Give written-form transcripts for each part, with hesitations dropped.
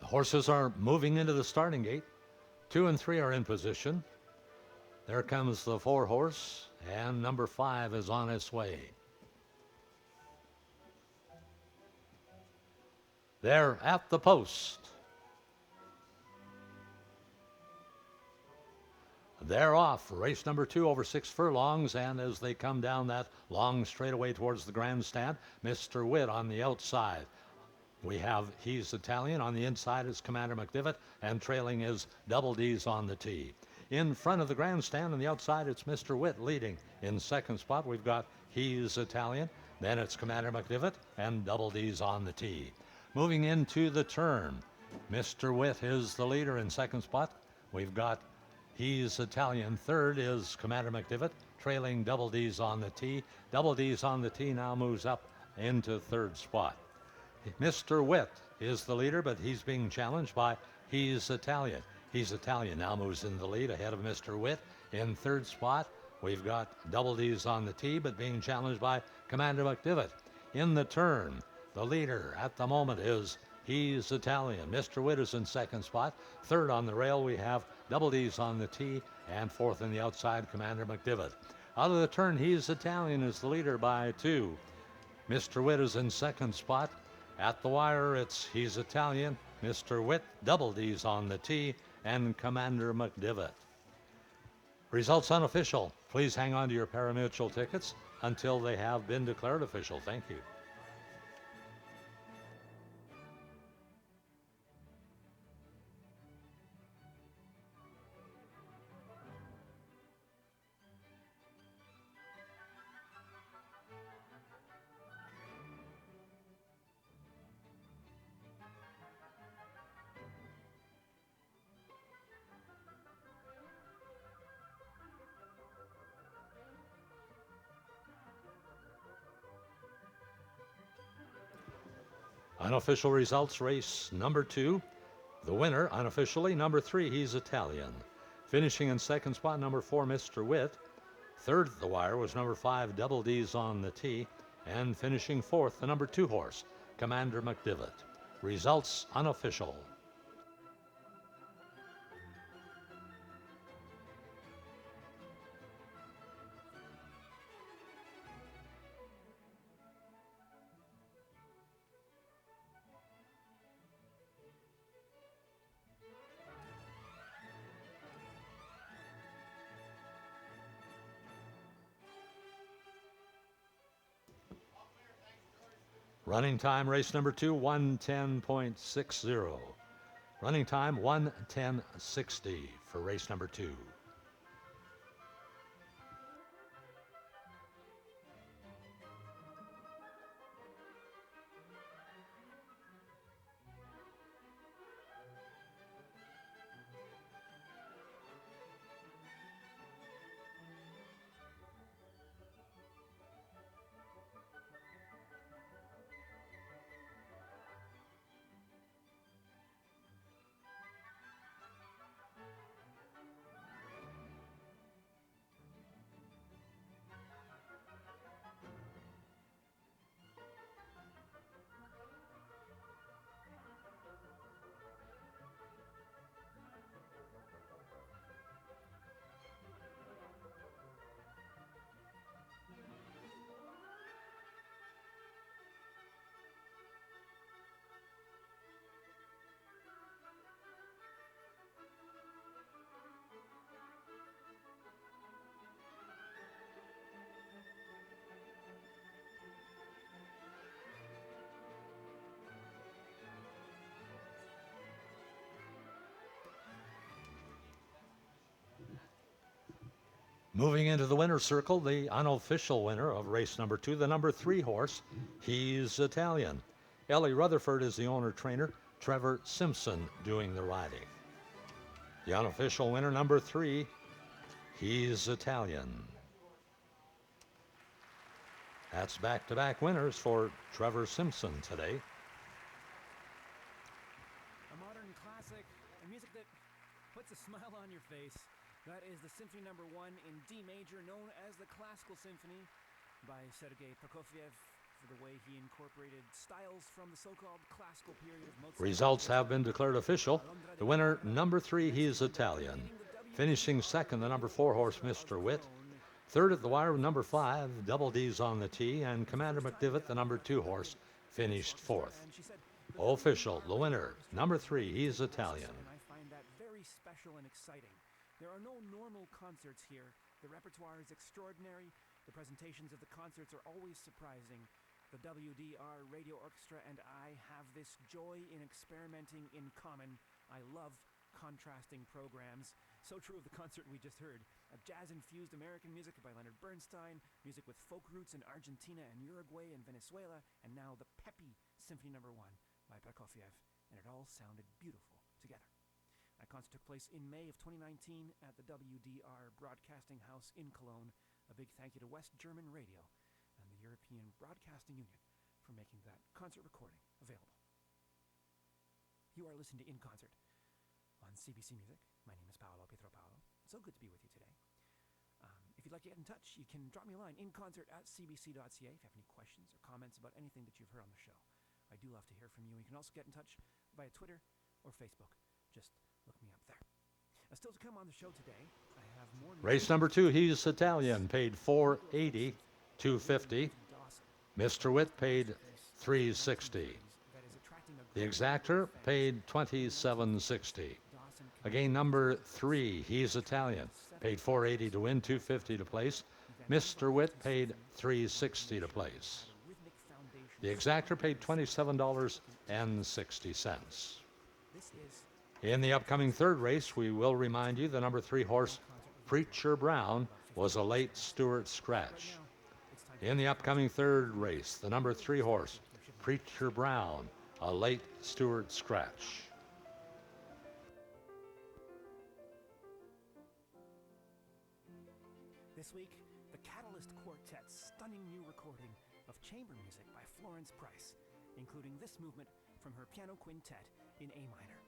The horses are moving into the starting gate. 2 and 3 are in position. There comes the 4 horse, and number 5 is on its way. They're at the post. They're off. Race number 2 over 6 furlongs, and as they come down that long straightaway towards the grandstand, Mr. Witt on the outside. We have He's Italian. On the inside is Commander McDivitt, and trailing is Double D's on the tee. In front of the grandstand on the outside, it's Mr. Witt leading. In second spot, we've got He's Italian. Then it's Commander McDivitt and Double D's on the tee. Moving into the turn, Mr. Witt is the leader in second spot. We've got He's Italian. Third is Commander McDivitt, trailing Double D's on the tee. Double D's on the tee now moves up into third spot. Mr. Witt is the leader, but he's being challenged by He's Italian. He's Italian now moves in the lead ahead of Mr. Witt. In third spot, we've got Double D's on the tee, but being challenged by Commander McDivitt. In the turn, the leader at the moment is He's Italian. Mr. Witt is in second spot. Third on the rail, we have Double D's on the tee, and fourth in the outside, Commander McDivitt. Out of the turn, He's Italian is the leader by 2. Mr. Witt is in second spot. At the wire, it's He's Italian, Mr. Witt, Double D's on the tee, and Commander McDivitt. Results unofficial. Please hang on to your pari-mutuel tickets until they have been declared official. Thank you. Unofficial results, race number 2. The winner, unofficially, number 3, He's Italian. Finishing in second spot, number 4, Mr. Witt. Third at the wire was number 5, Double D's on the tee. And finishing fourth, the number 2 horse, Commander McDivitt. Results unofficial. Running time, race number 2, 1:10.60. Running time, 1:10.60 for race number 2. Moving into the winner's circle, the unofficial winner of race number 2, the number 3 horse, He's Italian. Ellie Rutherford is the owner-trainer, Trevor Simpson doing the riding. The unofficial winner, number 3, He's Italian. That's back-to-back winners for Trevor Simpson today. A modern classic, a music that puts a smile on your face. That is the Symphony Number 1 in D major, known as the Classical Symphony by Sergei Prokofiev for the way he incorporated styles from the so-called classical period of Mozart. Results have been declared official. The winner, number 3, He's Italian. Finishing second, the number 4 horse, Mr. Witt. Third at the wire with number 5, Double D's on the tee, and Commander McDivitt, the number 2 horse, finished fourth. Official, the winner, number 3, He's Italian. And I find that very special and exciting. There are no normal concerts here. The repertoire is extraordinary. The presentations of the concerts are always surprising. The WDR Radio Orchestra and I have this joy in experimenting in common. I love contrasting programs. So true of the concert we just heard. A jazz-infused American music by Leonard Bernstein, music with folk roots in Argentina and Uruguay and Venezuela, and now the peppy Symphony No. 1 by Prokofiev, and it all sounded beautiful together. That concert took place in May of 2019 at the WDR Broadcasting House in Cologne. A big thank you to West German Radio and the European Broadcasting Union for making that concert recording available. You are listening to In Concert on CBC Music. My name is Paolo Pietropalo. So good to be with you today. If you'd like to get in touch, you can drop me a line, inconcert@cbc.ca, if you have any questions or comments about anything that you've heard on the show. I do love to hear from you. You can also get in touch via Twitter or Facebook. Just look me up there. Still to come on the show today, I have more... Race number 2, He's Italian, paid $4.80, $2.50. Mr. Witt paid $3.60. The Exactor paid $27.60. Again, number 3, He's Italian, paid $4.80 to win, $2.50 to place. Mr. Witt paid $3.60 to place. The Exactor paid $27.60. In the upcoming third race, we will remind you the number 3 horse, Preacher Brown, was a late Stewart scratch. In the upcoming third race, the number 3 horse, Preacher Brown, a late Stewart scratch. This week, the Catalyst Quartet's stunning new recording of chamber music by Florence Price, including this movement from her piano quintet in A minor.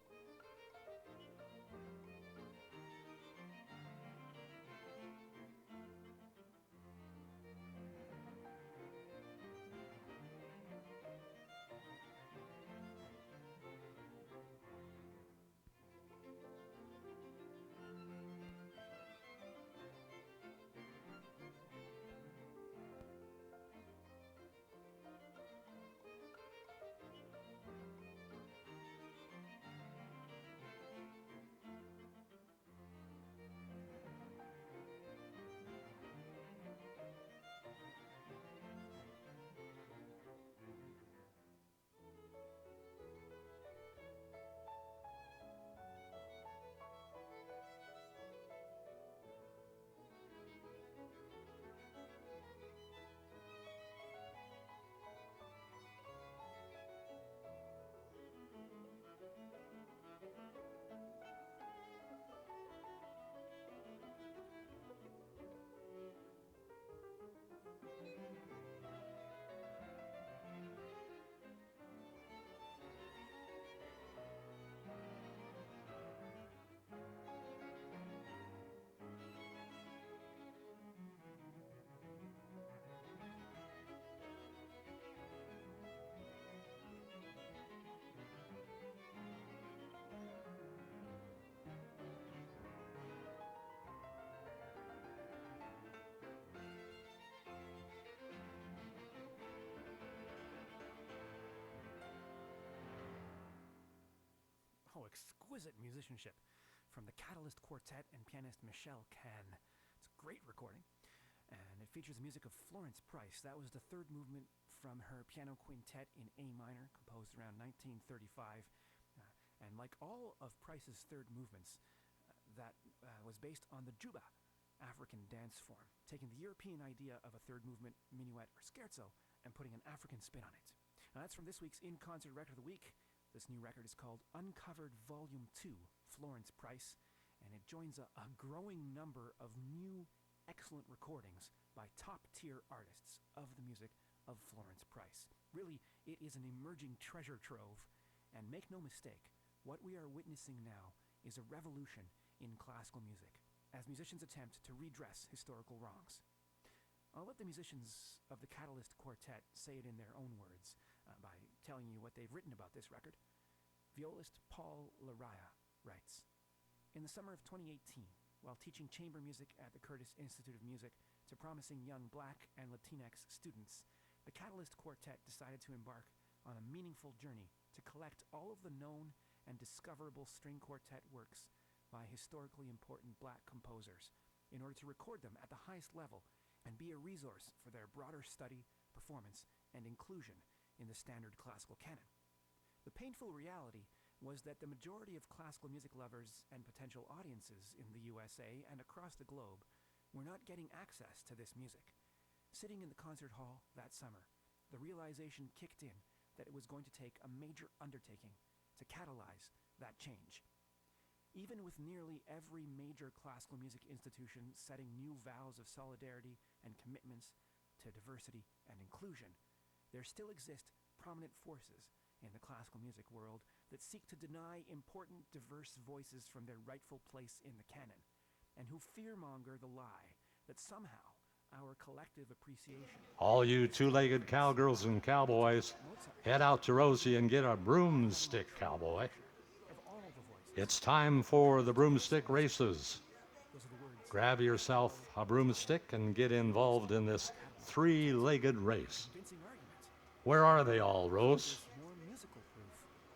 Oh, exquisite musicianship from the Catalyst Quartet and pianist Michel Can. It's a great recording, and it features the music of Florence Price. That was the third movement from her piano quintet in A minor, composed around 1935. And like all of Price's third movements, that was based on the juba, African dance form, taking the European idea of a third movement, minuet, or scherzo, and putting an African spin on it. Now that's from this week's In Concert Record of the Week. This new record is called Uncovered Volume 2, Florence Price, and it joins a growing number of new, excellent recordings by top-tier artists of the music of Florence Price. Really, it is an emerging treasure trove, and make no mistake, what we are witnessing now is a revolution in classical music, as musicians attempt to redress historical wrongs. I'll let the musicians of the Catalyst Quartet say it in their own words by telling you what they've written about this record. Violist Paul Laraya writes, "In the summer of 2018, while teaching chamber music at the Curtis Institute of Music to promising young Black and Latinx students, the Catalyst Quartet decided to embark on a meaningful journey to collect all of the known and discoverable string quartet works by historically important Black composers in order to record them at the highest level and be a resource for their broader study, performance, and inclusion in the standard classical canon. The painful reality was that the majority of classical music lovers and potential audiences in the USA and across the globe were not getting access to this music. Sitting in the concert hall that summer, the realization kicked in that it was going to take a major undertaking to catalyze that change. Even with nearly every major classical music institution setting new vows of solidarity and commitments to diversity and inclusion, there still exist prominent forces in the classical music world that seek to deny important, diverse voices from their rightful place in the canon, and who fearmonger the lie that somehow our collective appreciation... All you two-legged cowgirls and cowboys, head out to Rosie and get a broomstick, cowboy. of all the voices, It's time for the broomstick races. those are the words Grab yourself a broomstick and get involved in this three-legged race. convincing argument. Where are they all, Rose? There's more musical proof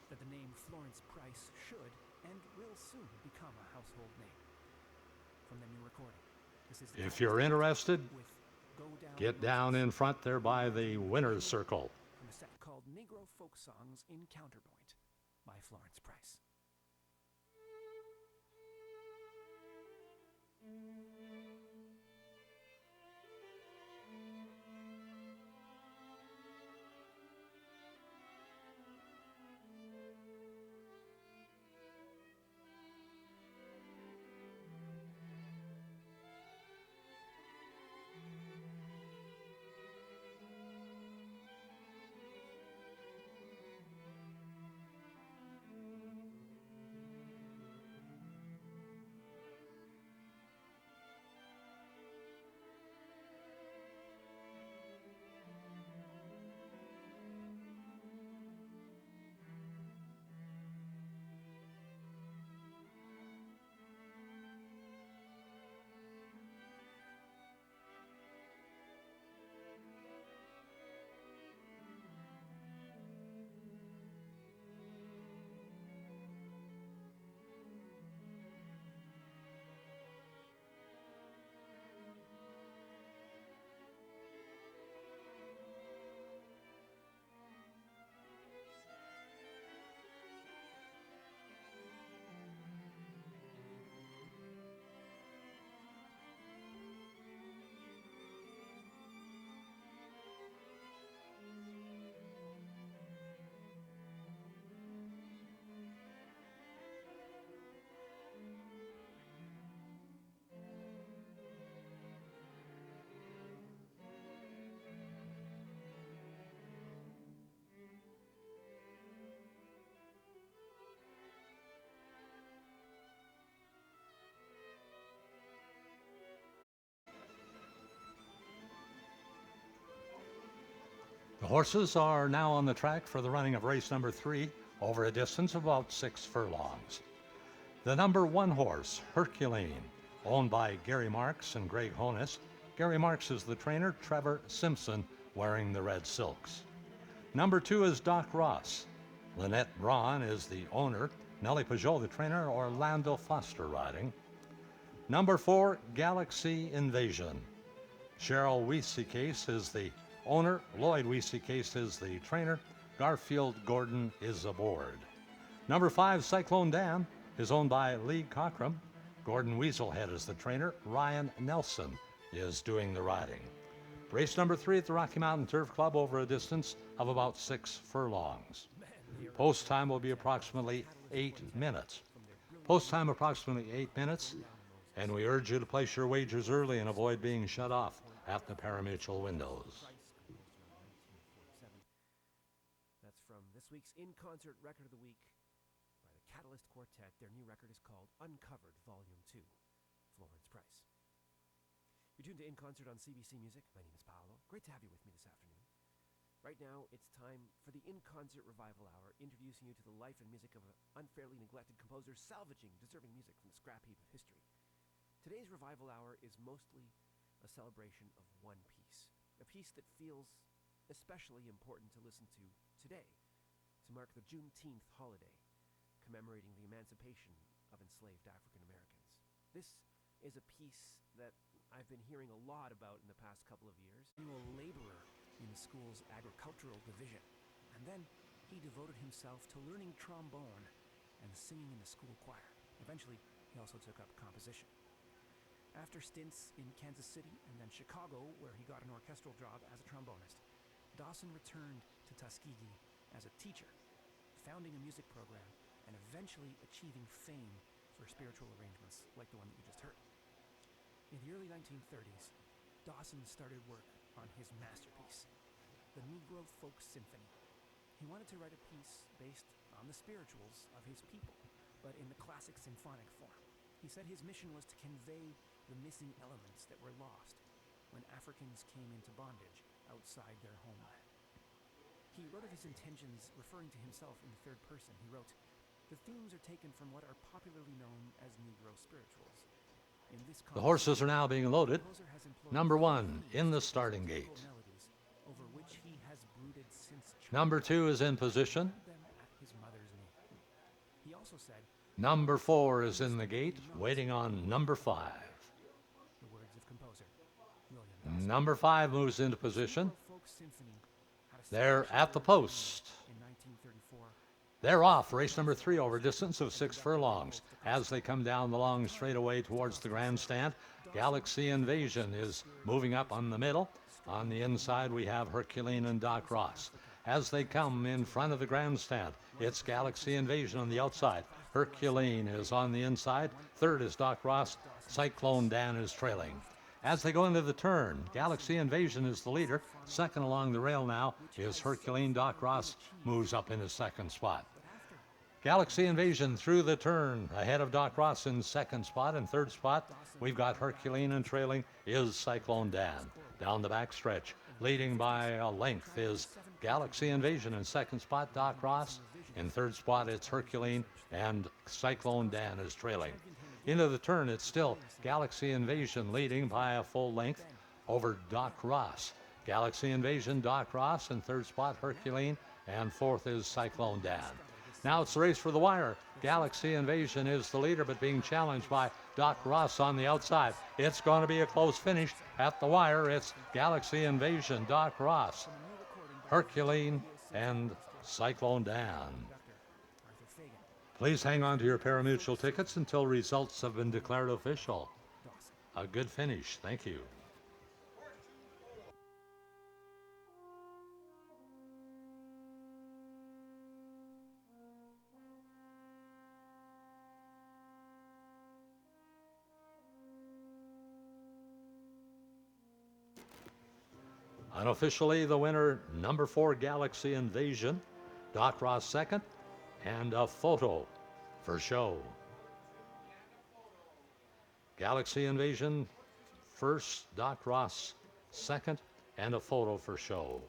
that the name Florence Price should and will soon become a household name. From the new recording, this is the If you're interested, with Go Down get down in front there by the winner's circle. from a set called Negro Folk Songs in Counterpoint by Florence Price. The horses are now on the track for the running of race number 3 over a distance of about 6 furlongs. The number 1 horse, Herculean, owned by Gary Marks and Greg Honus. Gary Marks is the trainer, Trevor Simpson wearing the red silks. Number 2 is Doc Ross. Lynette Braun is the owner, Nellie Pajot the trainer, Orlando Foster riding. Number 4, Galaxy Invasion. Cheryl Weeseycase is the owner, Lloyd Weeseycase is the trainer, Garfield Gordon is aboard. Number 5, Cyclone Dan, is owned by Lee Cockrum. Gordon Weaselhead is the trainer, Ryan Nelson is doing the riding. Race number 3 at the Rocky Mountain Turf Club over a distance of about 6 furlongs. Post time will be approximately 8 minutes. Post time approximately 8 minutes, and we urge you to place your wagers early and avoid being shut off at the parimutuel windows. That's from this week's in-concert record of the week by the Catalyst Quartet. Their new record is called Uncovered Volume 2, Florence Price. You're tuned to In Concert on CBC Music. My name is Paolo. Great to have you with me this afternoon. Right now, it's time for the In Concert Revival Hour, introducing you to the life and music of an unfairly neglected composer salvaging deserving music from the scrap heap of history. Today's Revival Hour is mostly a celebration of one piece, a piece that feels especially important to listen to today, to mark the Juneteenth holiday, commemorating the emancipation of enslaved African Americans. This is a piece that I've been hearing a lot about in the past couple of years. Annual laborer in the school's agricultural division. And then he devoted himself to learning trombone and singing in the school choir. Eventually, he also took up composition. After stints in Kansas City and then Chicago, where he got an orchestral job as a trombonist, Dawson returned to Tuskegee as a teacher, founding a music program and eventually achieving fame for spiritual arrangements like the one that you just heard. In the early 1930s, Dawson started work on his masterpiece, the Negro Folk Symphony. He wanted to write a piece based on the spirituals of his people, but in the classic symphonic form. He said his mission was to convey the missing elements that were lost when Africans came into bondage outside their homeland. He wrote of his intentions referring to himself in the third person. He wrote, "The themes are taken from what are popularly known as Negro spirituals. In this The horses are now being loaded. composer has employed Number one themes in the as starting typical gate. melodies over which he has brooded since Number 2 is in position. childhood, them at his mother's knee." He also said, Number 4 is in the gate, waiting on number 5. the words of composer William Dawson. Number 5 moves into position. Negro Folk Symphony had a They're special at the role post. in 1934. They're off, race number 3 over a distance of 6 furlongs. As they come down the long straightaway towards the grandstand, Galaxy Invasion is moving up on the middle. On the inside, we have Herculine and Doc Ross. As they come in front of the grandstand, it's Galaxy Invasion on the outside. Herculine is on the inside. Third is Doc Ross. Cyclone Dan is trailing. As they go into the turn, Galaxy Invasion is the leader. Second along the rail now is Herculine. Doc Ross moves up in his second spot. Galaxy Invasion through the turn, ahead of Doc Ross in second spot. In third spot, we've got Herculine, and trailing is Cyclone Dan. Down the back stretch, leading by a length, is Galaxy Invasion. In second spot, Doc Ross. In third spot, it's Herculine, and Cyclone Dan is trailing. Into the turn, it's still Galaxy Invasion leading by a full length over Doc Ross. Galaxy Invasion, Doc Ross. In third spot, Herculine, and fourth is Cyclone Dan. Now it's the race for the wire. Galaxy Invasion is the leader, but being challenged by Doc Ross on the outside. It's going to be a close finish at the wire. It's Galaxy Invasion, Doc Ross, Herculine, and Cyclone Dan. Arthur Fagan, Please hang on to your parimutuel tickets until results have been declared official. Dawson. A good finish. Thank you. Unofficially, the winner, number 4, Galaxy Invasion, Doc Ross second, and a photo for show. Galaxy Invasion first, Doc Ross second, and a photo for show.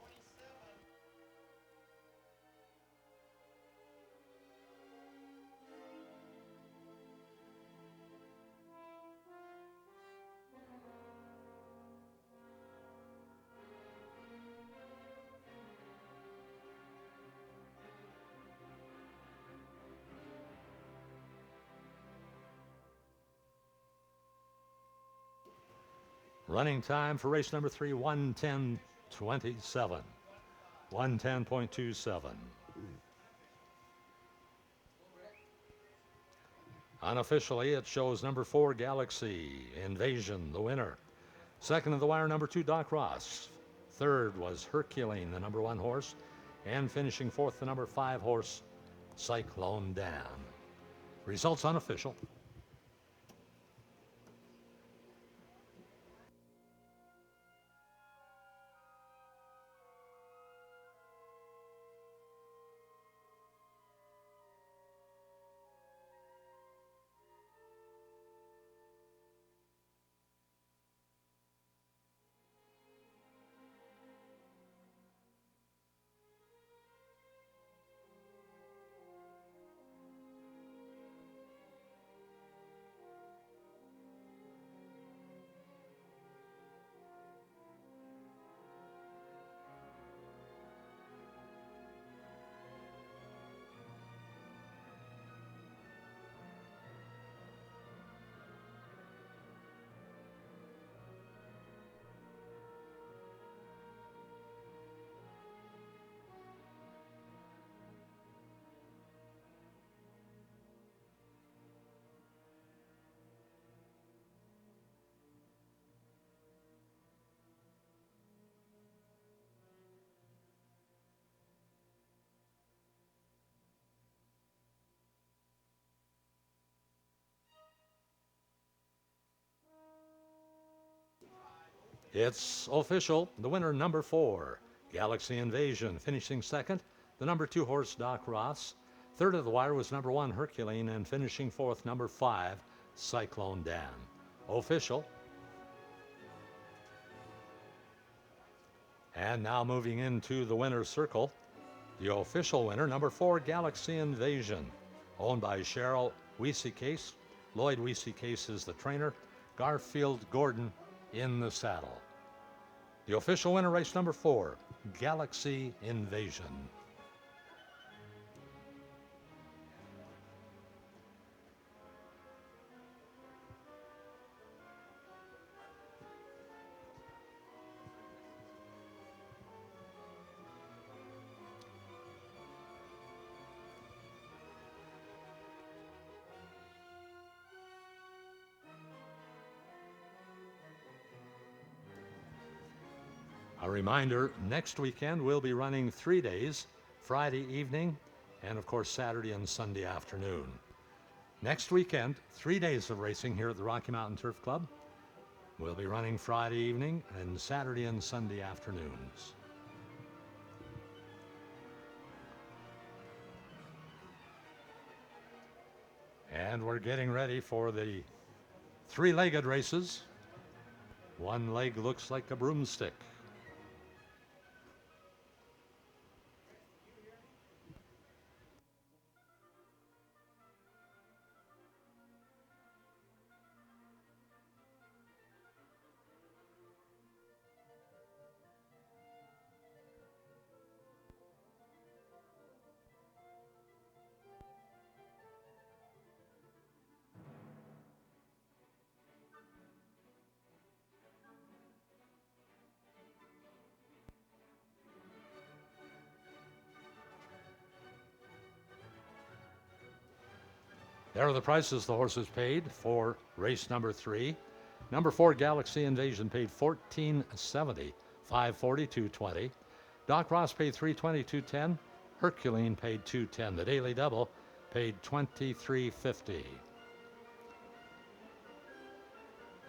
Running time for race number 3, 1:10:27. 1:10.27. Unofficially, it shows number 4, Galaxy Invasion, the winner. Second of the wire, number 2, Doc Ross. Third was Herculine, the number 1 horse. And finishing fourth, the number 5 horse, Cyclone Dan. Results unofficial. It's official. The winner, number 4, Galaxy Invasion, finishing second. The number 2 horse, Doc Ross. Third of the wire was number 1, Herculean, and finishing fourth, number 5, Cyclone Dan. Official. And now moving into the winner's circle, the official winner, number 4, Galaxy Invasion, owned by Cheryl Weesey-Case. Lloyd Weesey-Case is the trainer. Garfield Gordon in the saddle. The official winner, race number 4, Galaxy Invasion. A reminder, next weekend we'll be running 3 days, Friday evening, and of course Saturday and Sunday afternoon. Next weekend, 3 days of racing here at the Rocky Mountain Turf Club. We'll be running Friday evening and Saturday and Sunday afternoons. And we're getting ready for the 3-legged races. One leg looks like a broomstick. There are the prices the horses paid for race number 3. Number 4, Galaxy Invasion, paid $14.70, $540, $220. Doc Ross paid $320, $210. Herculean paid $210. The Daily Double paid $23.50.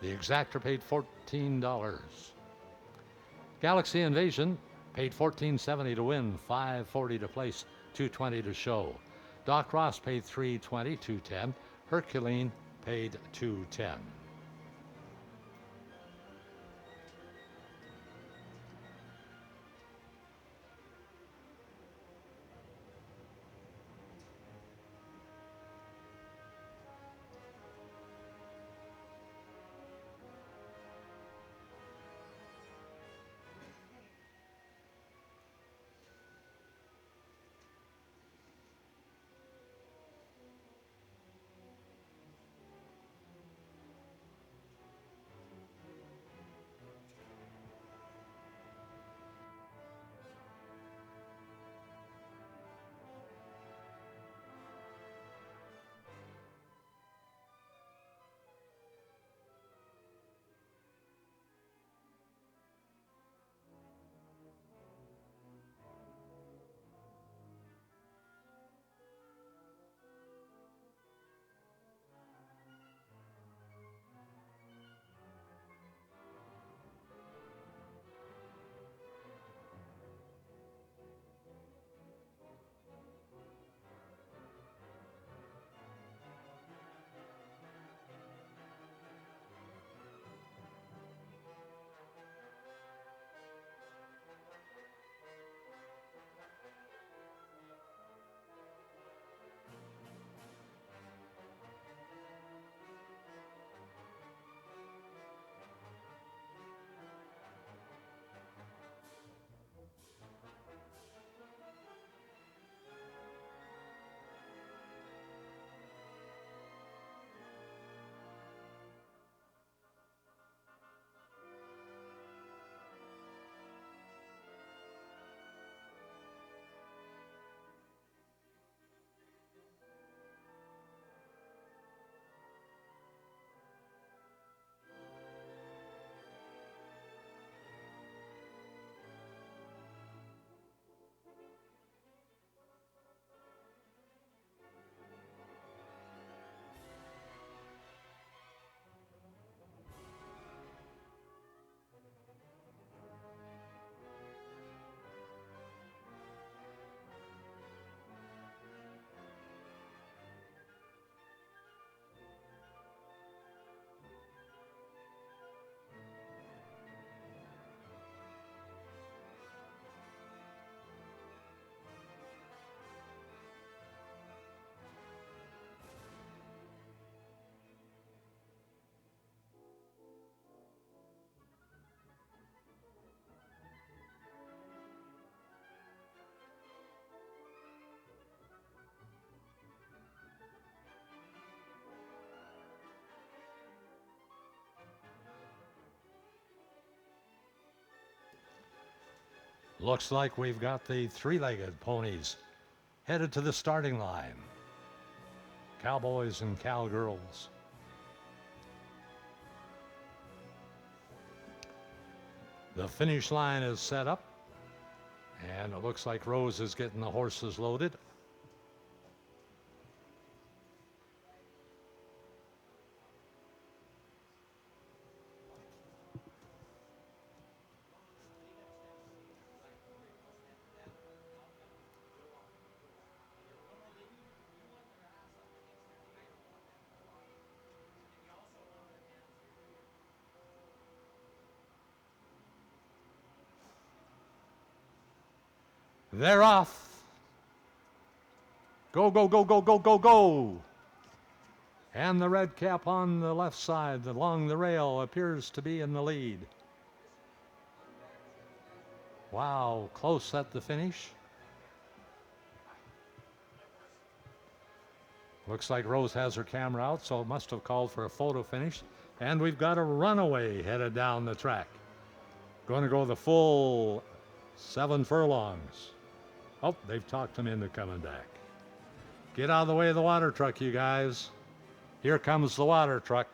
The Exactor paid $14. Galaxy Invasion paid $14.70 to win, $540 to place, $220 to show. Doc Ross paid $320, $210. Herculean paid $210. Looks like we've got the three-legged ponies headed to the starting line. Cowboys and cowgirls. The finish line is set up, and it looks like Rose is getting the horses loaded. They're off. Go, go, go, go, go, go, go. And the red cap on the left side along the rail appears to be in the lead. Wow, close at the finish. Looks like Rose has her camera out, so it must have called for a photo finish. And we've got a runaway headed down the track. Going to go the full 7 furlongs. Oh, they've talked him into coming back. Get out of the way of the water truck, you guys. Here comes the water truck.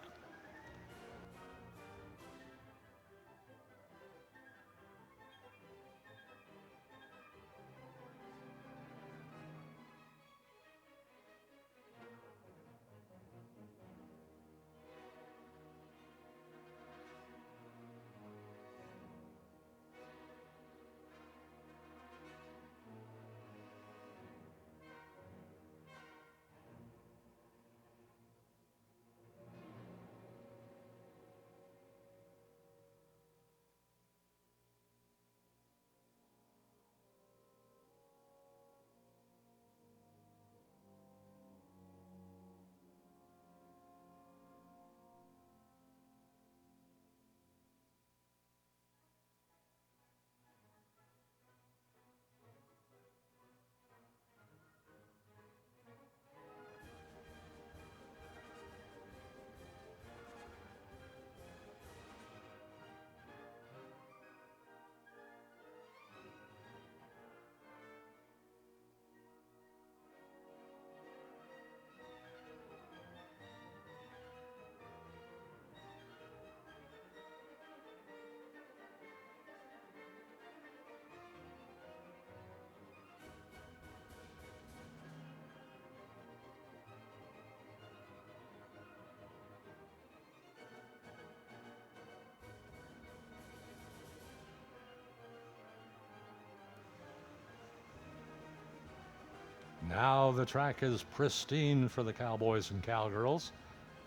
Now the track is pristine for the Cowboys and Cowgirls,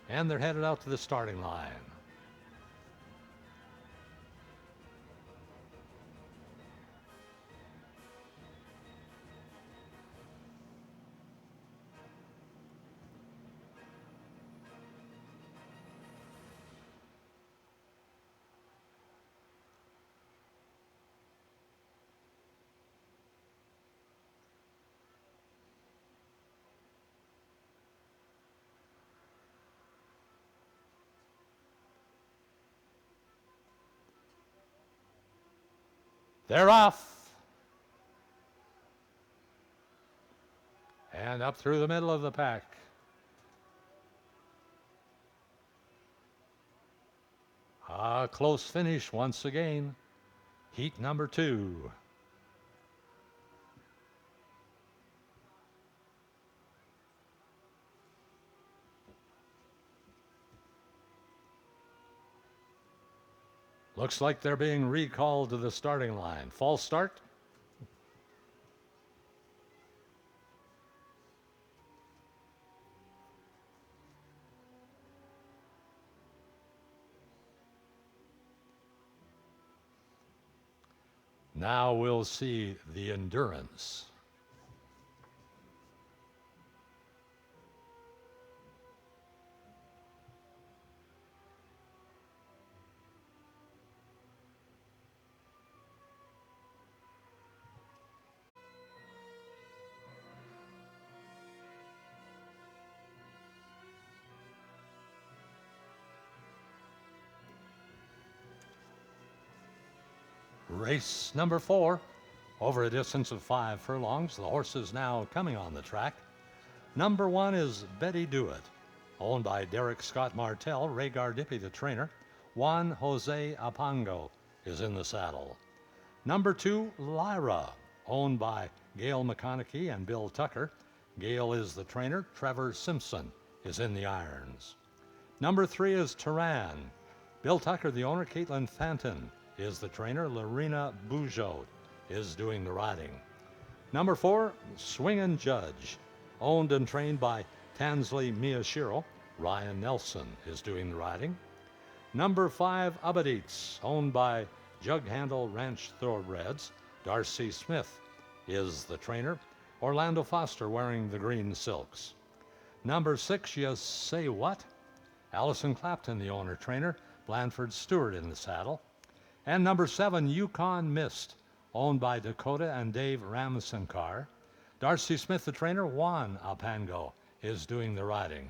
and they're headed out to the starting line. They're off. And up through the middle of the pack. A close finish once again. Heat number 2. Looks like they're being recalled to the starting line. False start. Now we'll see the endurance. Race number 4. over a distance of 5 furlongs. The horse is now coming on the track. Number 1 is Betty Do It, owned by Derek Scott Martell. Ray Gardipi, the trainer. Juan Jose Apango is in the saddle. Number 2, Lyra, owned by Gail McConaughey and Bill Tucker. Gail is the trainer. Trevor Simpson is in the irons. Number 3 is Turan. Bill Tucker, the owner. Caitlin Fanton is the trainer. Lorena Bugeaud is doing the riding. Number 4, Swingin' Judge, owned and trained by Tansley Miyashiro. Ryan Nelson is doing the riding. Number 5, Abadites, owned by Jug Handle Ranch Thoroughbreds. Darcy Smith is the trainer. Orlando Foster wearing the green silks. Number 6, You Say What? Allison Clapton, the owner trainer. Blanford Stewart in the saddle. And number 7, Yukon Mist, owned by Dakota and Dave Ramsankar. Darcy Smith, the trainer. Juan Apango is doing the riding.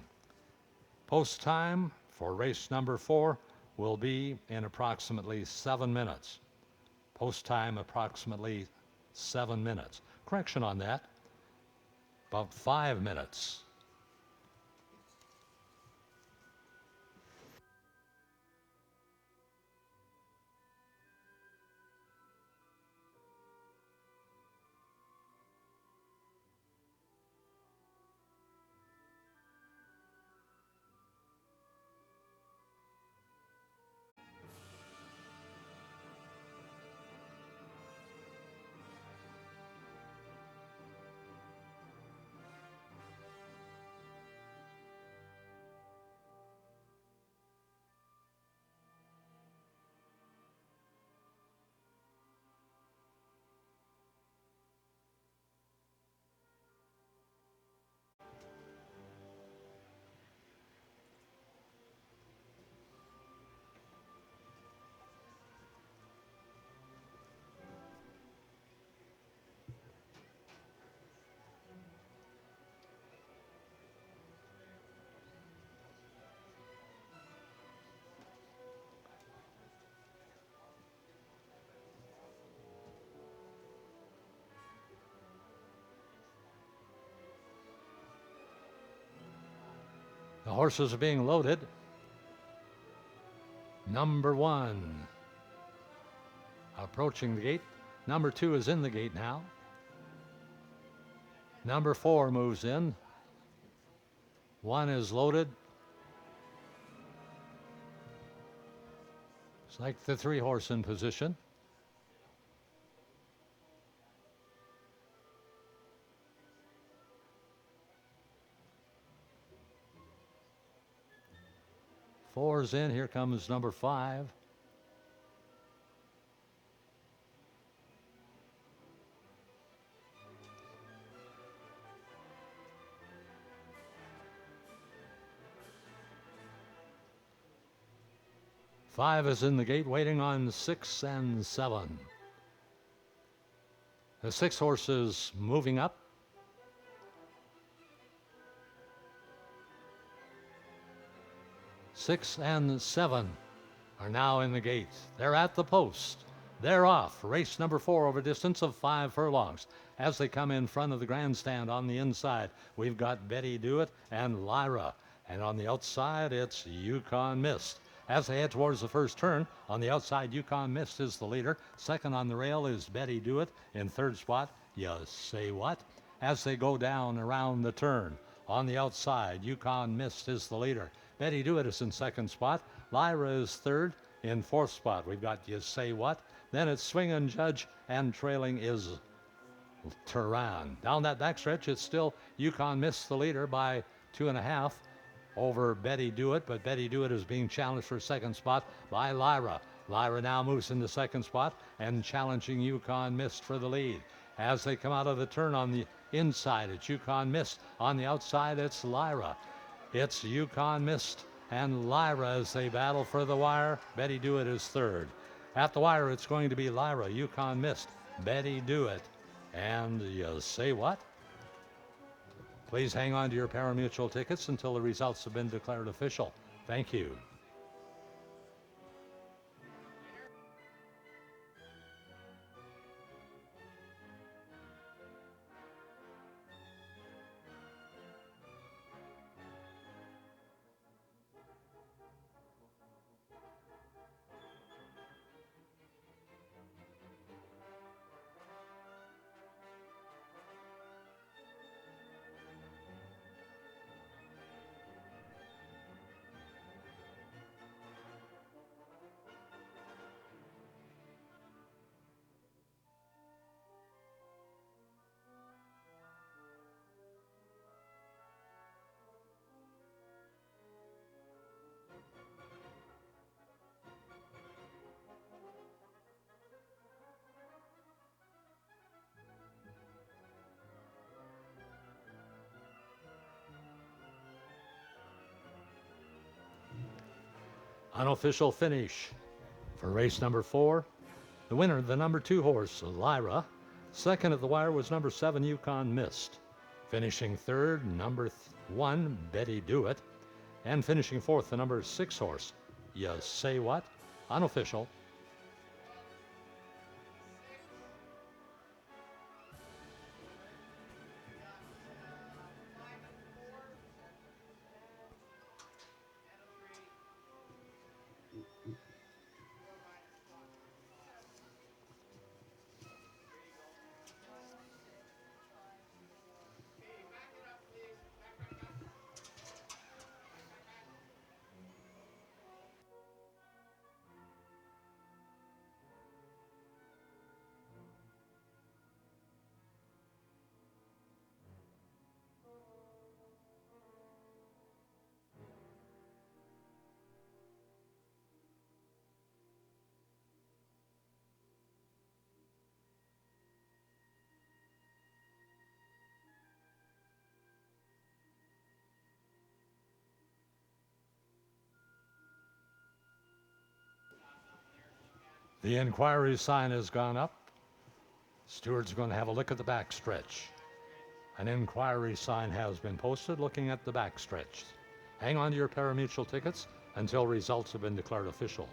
Post time for race number 4 will be in approximately 7 minutes. Post time approximately 7 minutes. Correction on that, about 5 minutes. The horses are being loaded. Number 1 approaching the gate. Number 2 is in the gate now. Number 4 moves in. 1 is loaded. It's like the 3 horse in position. Four's in. Here comes number 5. Five is in the gate waiting on 6 and 7. The 6 horses moving up. 6 and 7 are now in the gate. They're at the post. They're off. Race number 4 over a distance of 5 furlongs. As they come in front of the grandstand on the inside, we've got Betty Do It and Lyra. And on the outside, it's Yukon Mist. As they head towards the first turn, on the outside, Yukon Mist is the leader. Second on the rail is Betty Do It. In third spot, You Say What? As they go down around the turn, on the outside, Yukon Mist is the leader. Betty Do It is in second spot. Lyra is third. In fourth spot, we've got You Say What? Then it's Swingin' Judge, and trailing is Turan. Down that backstretch, it's still Yukon Mist the leader by 2.5 over Betty Do It, but Betty Do It is being challenged for second spot by Lyra. Lyra now moves into second spot and challenging Yukon Mist for the lead. As they come out of the turn on the inside, it's Yukon Mist. On the outside, it's Lyra. It's Yukon Mist and Lyra as they battle for the wire. Betty Do It is third. At the wire, it's going to be Lyra, Yukon Mist, Betty Do It, and You Say What? Please hang on to your pari-mutuel tickets until the results have been declared official. Thank you. Unofficial finish for race number 4. The winner, the number 2 horse, Lyra. Second at the wire was number 7, Yukon Mist. Finishing third, number 1, Betty Do It. And finishing fourth, the number 6 horse, Ya Say What? Unofficial. The inquiry sign has gone up. Stewards are going to have a look at the backstretch. An inquiry sign has been posted looking at the backstretch. Hang on to your parimutuel tickets until results have been declared official.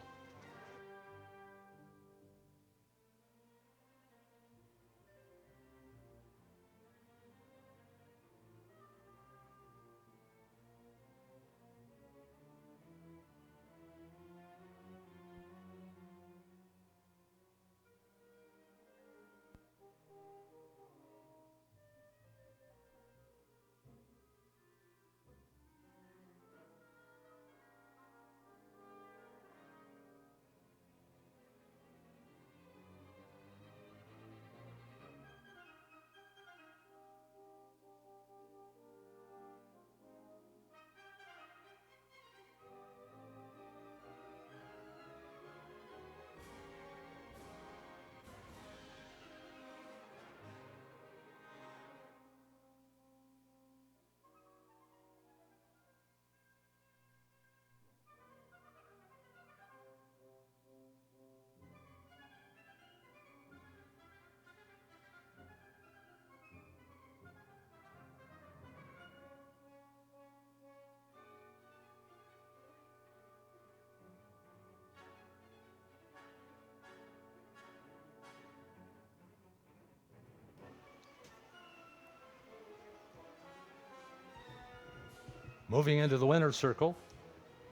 Moving into the winner's circle,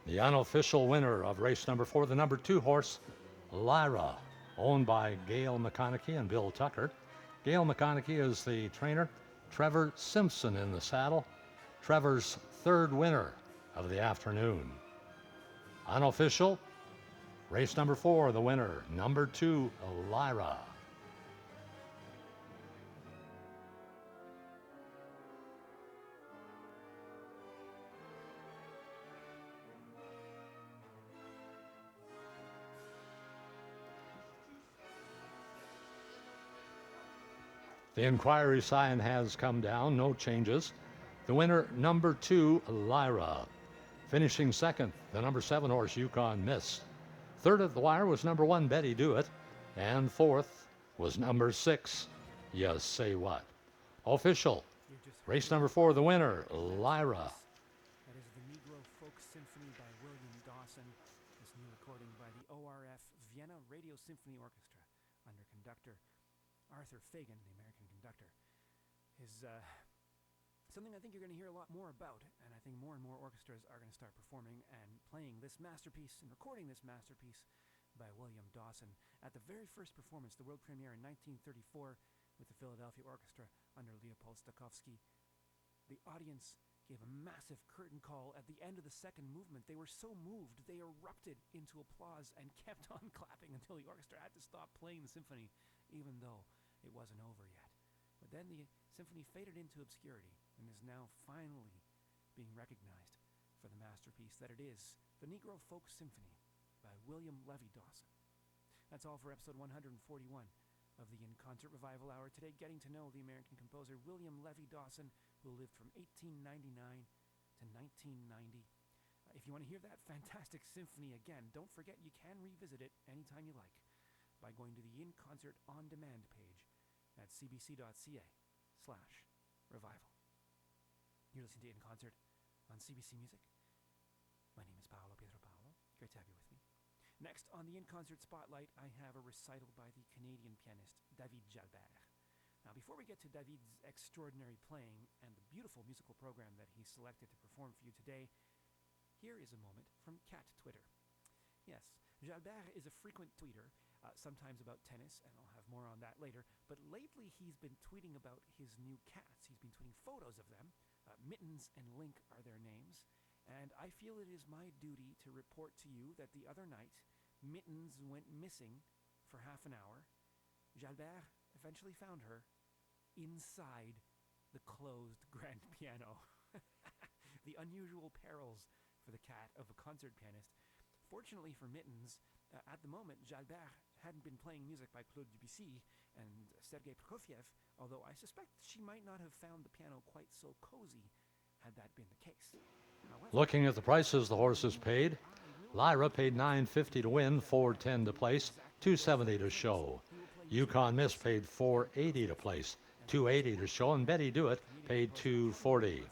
the unofficial winner of race number 4, the number 2 horse, Lyra, owned by Gail McConaughey and Bill Tucker. Gail McConaughey is the trainer. Trevor Simpson in the saddle. Trevor's third winner of the afternoon. Unofficial, race number 4, the winner, number 2, Lyra. The inquiry sign has come down, no changes. The winner, number 2, Lyra. Finishing second, the number 7 horse, Yukon Mist. Third at the wire was number 1, Betty Do It. And fourth was number 6, Ya Say What? Official, race number 4, the winner, Lyra. That is the Negro Folk Symphony by William Dawson. This new recording by the ORF Vienna Radio Symphony Orchestra under conductor Arthur Fagan, the American conductor, is something I think you're going to hear a lot more about, and I think more and more orchestras are going to start performing and playing this masterpiece and recording this masterpiece by William Dawson. At the very first performance, the world premiere in 1934 with the Philadelphia Orchestra under Leopold Stokowski, the audience gave a massive curtain call at the end of the second movement. They were so moved, they erupted into applause and kept on clapping until the orchestra had to stop playing the symphony, even though it wasn't over yet. But then the symphony faded into obscurity and is now finally being recognized for the masterpiece that it is, the Negro Folk Symphony by William Levy Dawson. That's all for episode 141 of the In Concert Revival Hour. Today, getting to know the American composer William Levy Dawson, who lived from 1899 to 1990. If you want to hear that fantastic symphony again, don't forget you can revisit it anytime you like by going to the In Concert On Demand page at cbc.ca/revival. You're listening to In Concert on CBC Music. My name is Paolo Pietro Paolo. Great to have you with me. Next on the In Concert Spotlight, I have a recital by the Canadian pianist David Jalbert. Now, before we get to David's extraordinary playing and the beautiful musical program that he selected to perform for you today, here is a moment from Cat Twitter. Yes, Jalbert is a frequent tweeter, sometimes about tennis, and I'll have more on that later, but lately he's been tweeting about his new cats. He's been tweeting photos of them. Mittens and Link are their names, and I feel it is my duty to report to you that the other night, Mittens went missing for half an hour. Jalbert eventually found her inside the closed grand piano. The unusual perils for the cat of a concert pianist. Fortunately for Mittens, at the moment, Jalbert hadn't been playing music by Claude Debussy and Sergei Prokofiev, although I suspect she might not have found the piano quite so cozy had that been the case. However, Looking at the prices the horses paid, Lyra paid $9.50 to win, $4.10 to place, $2.70 to show. Yukon Miss paid $4.80 to place, $2.80 to show, and Betty Do It paid $2.40.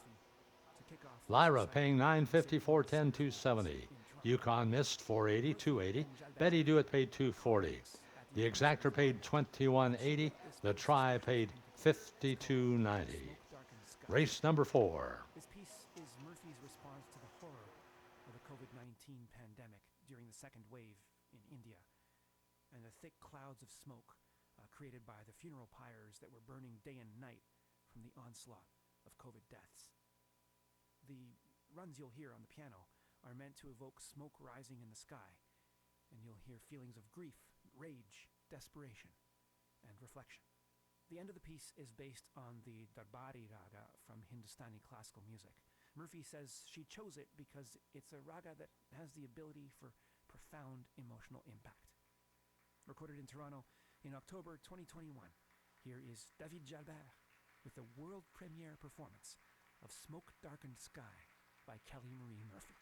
Lyra paying $9.50, $4.10, $2.70. Yukon Mist $4.80, $2.80. Betty Do It paid $2.40. The Exactor paid $21.80. The Try paid $52.90. Race number 4. This piece is Murphy's response to the horror of the COVID-19 pandemic during the second wave in India and the thick clouds of smoke created by the funeral pyres that were burning day and night from the onslaught of COVID deaths. The runs you'll hear on the piano are meant to evoke smoke rising in the sky, and you'll hear feelings of grief, rage, desperation, and reflection. The end of the piece is based on the Darbari Raga from Hindustani classical music. Murphy says she chose it because it's a raga that has the ability for profound emotional impact. Recorded in Toronto in October 2021, here is David Jalbert with the world premiere performance of Smoke Darkened Sky by Kelly Marie Murphy.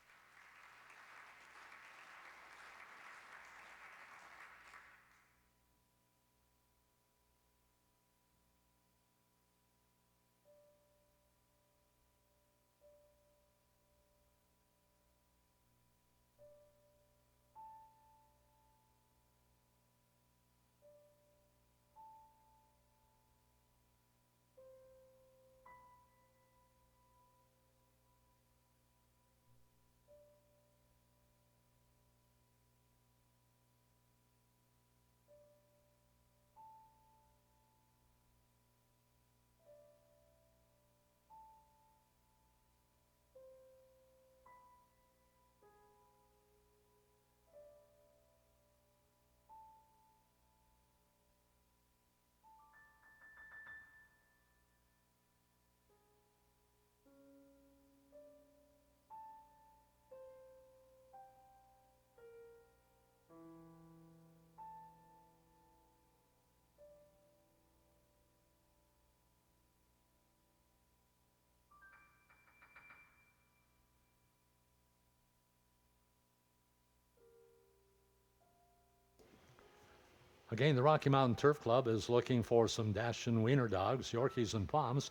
Again, the Rocky Mountain Turf Club is looking for some Dachshund Wiener dogs, Yorkies and Poms.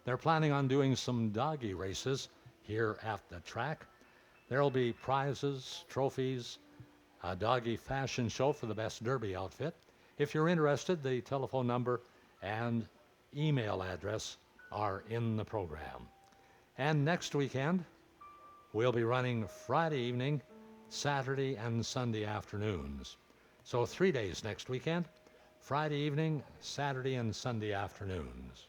They're planning on doing some doggy races here at the track. There'll be prizes, trophies, a doggy fashion show for the best derby outfit. If you're interested, the telephone number and email address are in the program. And next weekend, we'll be running Friday evening, Saturday, and Sunday afternoons. So 3 days next weekend, Friday evening, Saturday, and Sunday afternoons.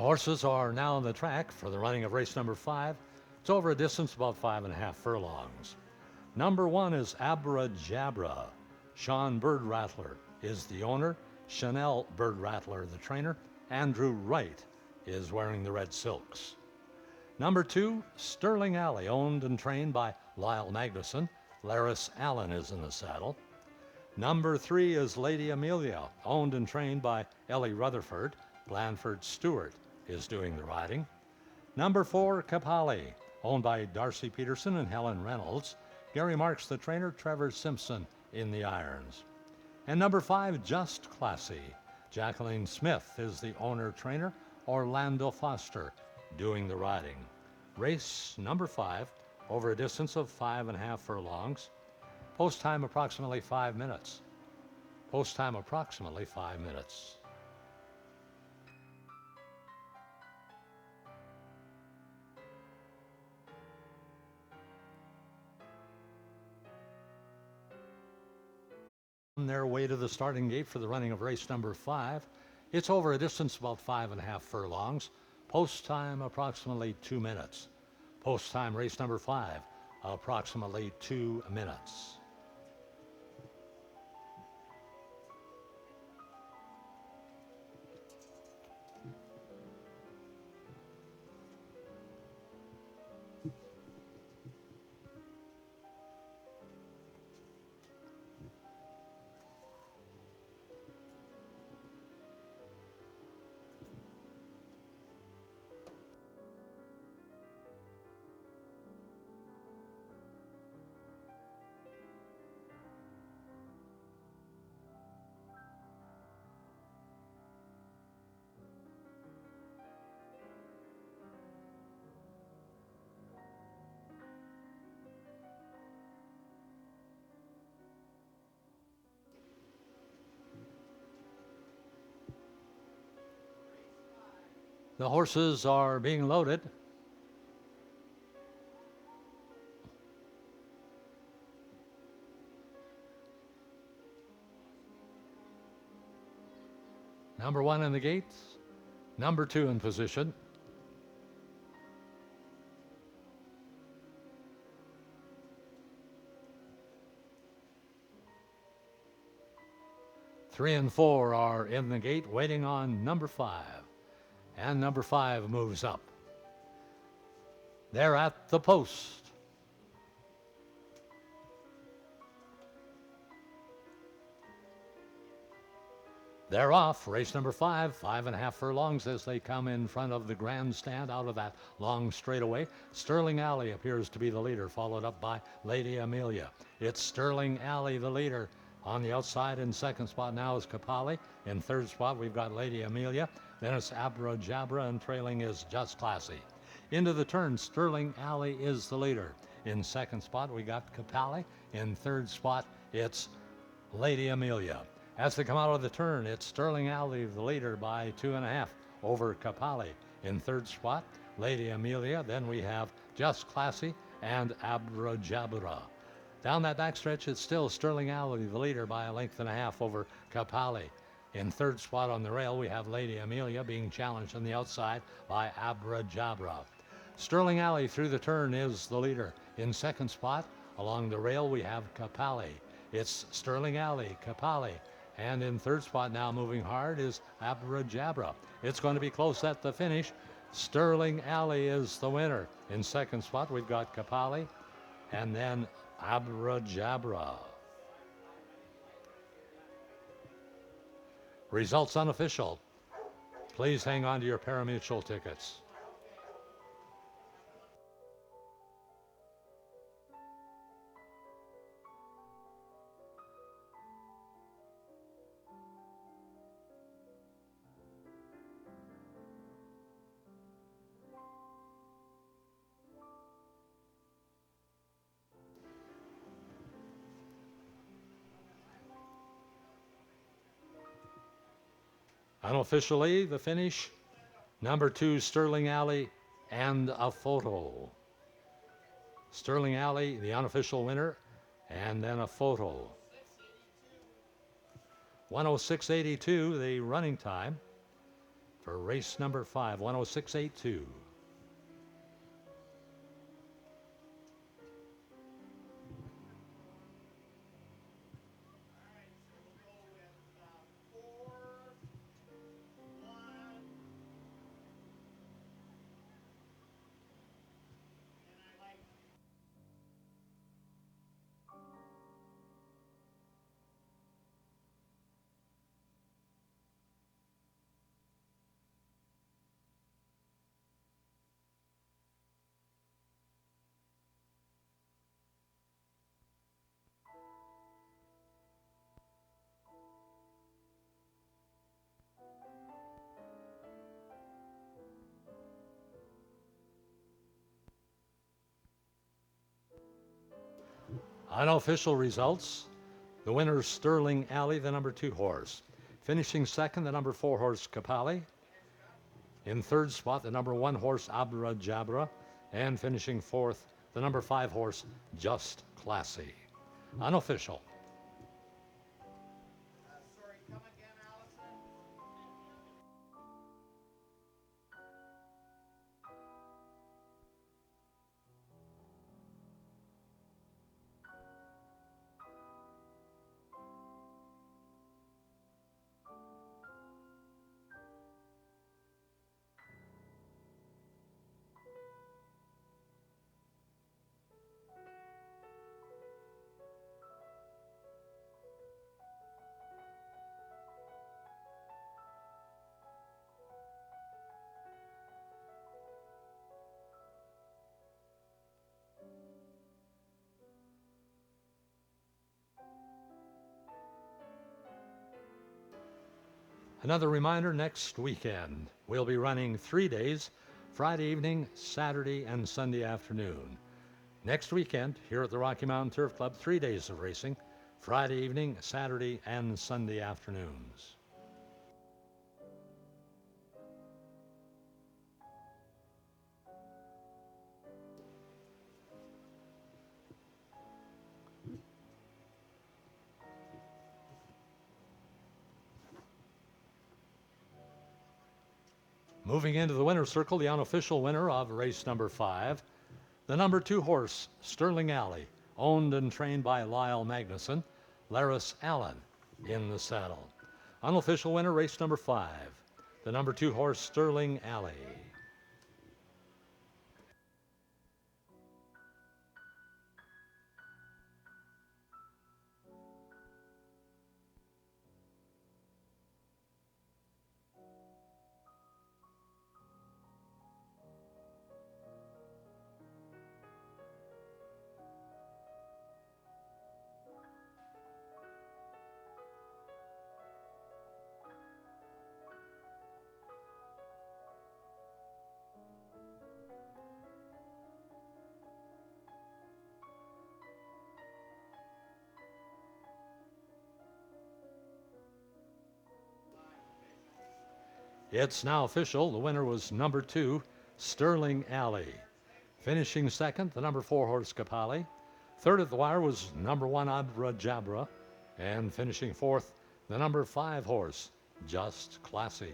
The horses are now on the track for the running of race number 5. It's over a distance about 5.5 furlongs. Number 1 is Abra Jabra. Sean Bird Rattler is the owner. Chanel Bird Rattler, the trainer. Andrew Wright is wearing the red silks. Number 2, Sterling Alley, owned and trained by Lyle Magnuson. Laris Allen is in the saddle. Number 3 is Lady Amelia, owned and trained by Ellie Rutherford. Blanford Stewart is doing the riding. Number 4, Kapali, owned by Darcy Peterson and Helen Reynolds. Gary Marks, the trainer. Trevor Simpson in the irons. And number 5, Just Classy. Jacqueline Smith is the owner-trainer. Orlando Foster doing the riding. Race number 5, over a distance of 5.5 furlongs. Post time approximately 5 minutes. Post time approximately 5 minutes. On their way to the starting gate for the running of race number 5. It's over a distance about 5.5 furlongs. Post time approximately 2 minutes. Post time race number 5, approximately 2 minutes. The horses are being loaded. Number 1 in the gates. Number 2 in position. Three and 4 are in the gate waiting on number 5. And number 5 moves up. They're at the post. They're off. Race number 5, 5.5 furlongs as they come in front of the grandstand out of that long straightaway. Sterling Alley appears to be the leader, followed up by Lady Amelia. It's Sterling Alley, the leader. On the outside in second spot now is Kapali. In third spot, we've got Lady Amelia. Then it's Abra Jabra, and trailing is Just Classy. Into the turn, Sterling Alley is the leader. In second spot, we got Kapali. In third spot, it's Lady Amelia. As they come out of the turn, it's Sterling Alley, the leader, by 2.5 over Kapali. In third spot, Lady Amelia. Then we have Just Classy and Abra Jabra. Down that backstretch, it's still Sterling Alley, the leader, by 1.5 lengths over Kapali. In third spot on the rail, we have Lady Amelia being challenged on the outside by Abra Jabra. Sterling Alley through the turn is the leader. In second spot, along the rail, we have Kapali. It's Sterling Alley, Kapali. And in third spot now, moving hard, is Abra Jabra. It's going to be close at the finish. Sterling Alley is the winner. In second spot, we've got Kapali. And then Abra Jabra. Results unofficial. Please hang on to your pari-mutuel tickets. Unofficially, the finish, number 2, Sterling Alley, and a photo. Sterling Alley, the unofficial winner, and then a photo. 1:06.82, the running time. for race number 5, 106.82. Unofficial results. The winner, Sterling Alley, the number 2 horse. Finishing second, the number 4 horse, Kapali. In third spot, the number 1 horse, Abra Jabra. And finishing fourth, the number 5 horse, Just Classy. Unofficial. Sorry, come again, Allison? Another reminder, next weekend, we'll be running 3 days, Friday evening, Saturday, and Sunday afternoon. Next weekend, here at the Rocky Mountain Turf Club, 3 days of racing, Friday evening, Saturday, and Sunday afternoons. Moving into the winner's circle, the unofficial winner of race number 5, the number 2 horse, Sterling Alley, owned and trained by Lyle Magnuson, Laris Allen in the saddle. Unofficial winner, race number 5, the number 2 horse, Sterling Alley. It's now official. The winner was number 2, Sterling Alley. Finishing second, the number 4 horse, Kapali. Third at the wire was number 1, Abra Jabra. And finishing fourth, the number 5 horse, Just Classy.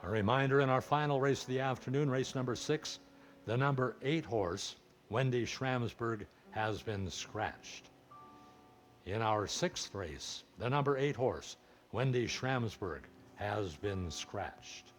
A reminder, in our final race of the afternoon, race number 6, the number 8 horse, Wendy Schramsberg, has been scratched. In our 6th race, the number 8 horse, Wendy Schramsberg, has been scratched.